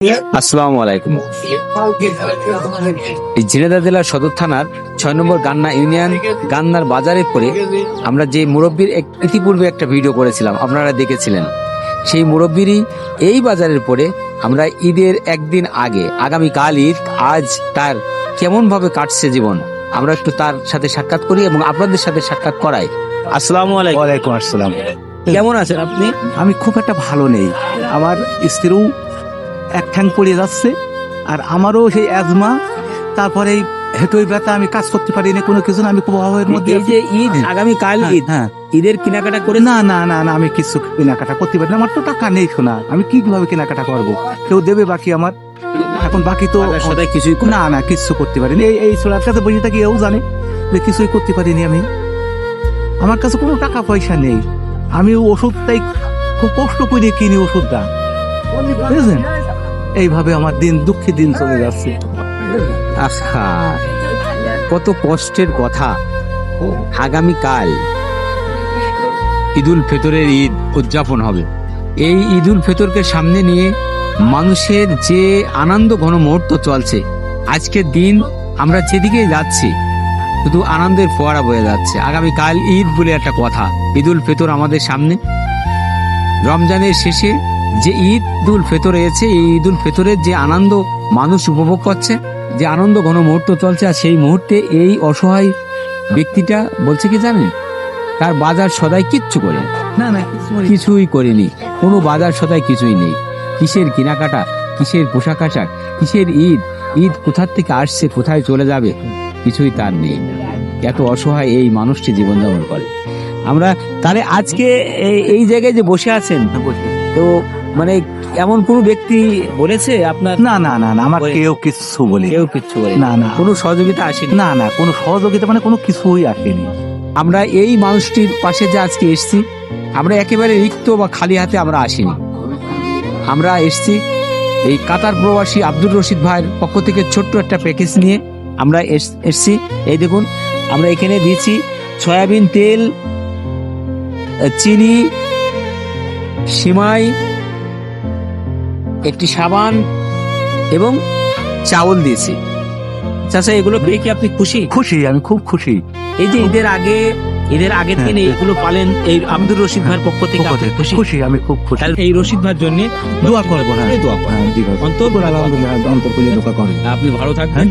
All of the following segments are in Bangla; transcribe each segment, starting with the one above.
আসসালামু আলাইকুম। এই ঝিনাইদহ জেলার সদর থানার ৬ নম্বর গান্না ইউনিয়ন গান্নার বাজারের পরে আমরা যে মুরব্বীর ইতিপূর্বে একটা ভিডিও করেছিলাম, আপনারা দেখেছিলেন। সেই মুরব্বীরই এই বাজারের পরে আমরা ঈদের একদিন আগে, আগামীকাল ঈদ, আজ তার কেমন ভাবে কাটছে জীবন, আমরা একটু তার সাথে সাক্ষাৎ করি এবং আপনাদের সাথে সাক্ষাৎ করাই। আসসালামু আলাইকুম। ওয়ালাইকুম আসসালাম। কেমন আছেন আপনি? আমি খুব একটা ভালো নেই। আমার স্ত্রীও এক ঠ্যাং পড়ে যাচ্ছে, আর আমারও সেই অ্যাজমা, তারপরে এই হেঁটোই ব্যথা, আমি কাজ করতে পারি না, কোনো কিছু না, আমি খুব অভাবের মধ্যে এই যে ঈদ, আগামীকাল ঈদ, হ্যাঁ, ঈদের কেনাকাটা করে না না না না, আমি কিছু কেনাকাটা করতে পারি না, আমার তো টাকা নেই। শোনা, আমি কিভাবে কেনাকাটা করবো? কেউ দেবে বাকি আমার, এখন বাকি তো সদাই কিছুই না না, কিছু করতে পারিনি। এই ছোড়ার কাছে বসে থাকি, এও জানে যে কিছুই করতে পারিনি আমি। আমার কাছে কোনো টাকা পয়সা নেই, আমি ওষুধটাই খুব কষ্ট করে কিনি, ওষুধটা, বুঝলেন? এইভাবে আমার দিন, দুঃখে দিন চলে যাচ্ছে। আহা, কত কষ্টের কথা। আগামীকাল ঈদুল ফিতরের ঈদ উদযাপন হবে। এই ঈদুল ফিতরকে সামনে নিয়ে মানুষের যে আনন্দ ঘন মুহূর্ত চলছে, আজকের দিন আমরা যেদিকে যাচ্ছি শুধু আনন্দের ফোয়ারা বয়ে যাচ্ছে। আগামীকাল ঈদ বলে একটা কথা, ঈদুল ফিতর আমাদের সামনে। রমজানের শেষে যে ঈদুল ফিতর এসেছে, এই ঈদুল ফিতরের যে আনন্দ মানুষ উপভোগ করছে, যে আনন্দ ঘন মুহূর্ত চলছে, আর সেই মুহূর্তে এই অসহায় ব্যক্তিটা বলছে কি জানেন, তার বাজার সদাই কিচ্ছু করে না না, কিছুই করেনি, কোনো বাজার সদাই কিছুই নেই। কিসের কেনাকাটা, কিসের পোশাক আশাক, কিসের ঈদ, ঈদ কোথার থেকে আসছে, কোথায় চলে যাবে, কিছুই তার নেই। এত অসহায় এই মানুষটি জীবনযাপন করে। আমরা তাহলে আজকে এই জায়গায় যে বসে আছেন, তো মানে এমন কোন ব্যক্তি বলেছে আপনার? না না না না, আমার কেউ কিছু বলে, কেউ কিচ্ছু বলে না না, কোনো সহযোগিতা আসেনি? না না, কোনো সহযোগিতা মানে কোনো কিছুই আসেনি। আমরা এই মানুষটির পাশে যে আজকে এসছি, আমরা একেবারে রিক্ত বা খালি হাতে আমরা আসিনি। আমরা এসছি এই কাতার প্রবাসী আব্দুর রশিদ ভাইয়ের পক্ষ থেকে ছোট্ট একটা প্যাকেজ নিয়ে আমরা এসছি। এই দেখুন, আমরা এখানে দিয়েছি সয়াবিন তেল, চিনি, সিমাই, একটি সাবান এবং চাউল দিয়েছি। চাচা, এগুলো পেয়ে কি আপনি খুশি? খুশি, আমি খুব খুশি। এই যে ঈদের আগের দিনে এগুলো পালেন, এই আব্দুর রশিদ ভাইয়ের পক্ষ থেকে আপনি খুশি? খুশি, আমি খুব খুশি। তাহলে এই রশিদ ভাইয়ের জন্য দোয়া করবো, হ্যাঁ, দোয়া করবেন। হ্যাঁ, জি, অন্তর করে আলহামদুলিল্লাহ, অন্তর করে দোয়া করেন। আপনি ভালো থাকবেন,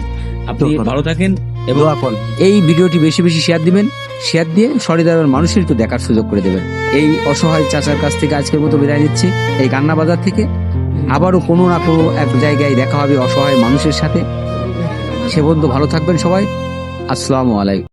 আপনি দোয়া করবেন। ভালো থাকেন এবং দোয়া করুন। এই ভিডিওটি বেশি বেশি শেয়ার দিবেন। শেয়ার দিয়ে সরিদারের মানুষের একটু দেখার সুযোগ করে দেবেন। এই অসহায় চাচার কাছ থেকে আজকের মতো বিদায় নিচ্ছি, এই গান্না বাজার থেকে। আবারও কোনো না কোনো এক জায়গায় দেখা হবে অসহায় মানুষের সাথে। সে পর্যন্ত ভালো থাকবেন সবাই। আসসালামু আলাইকুম।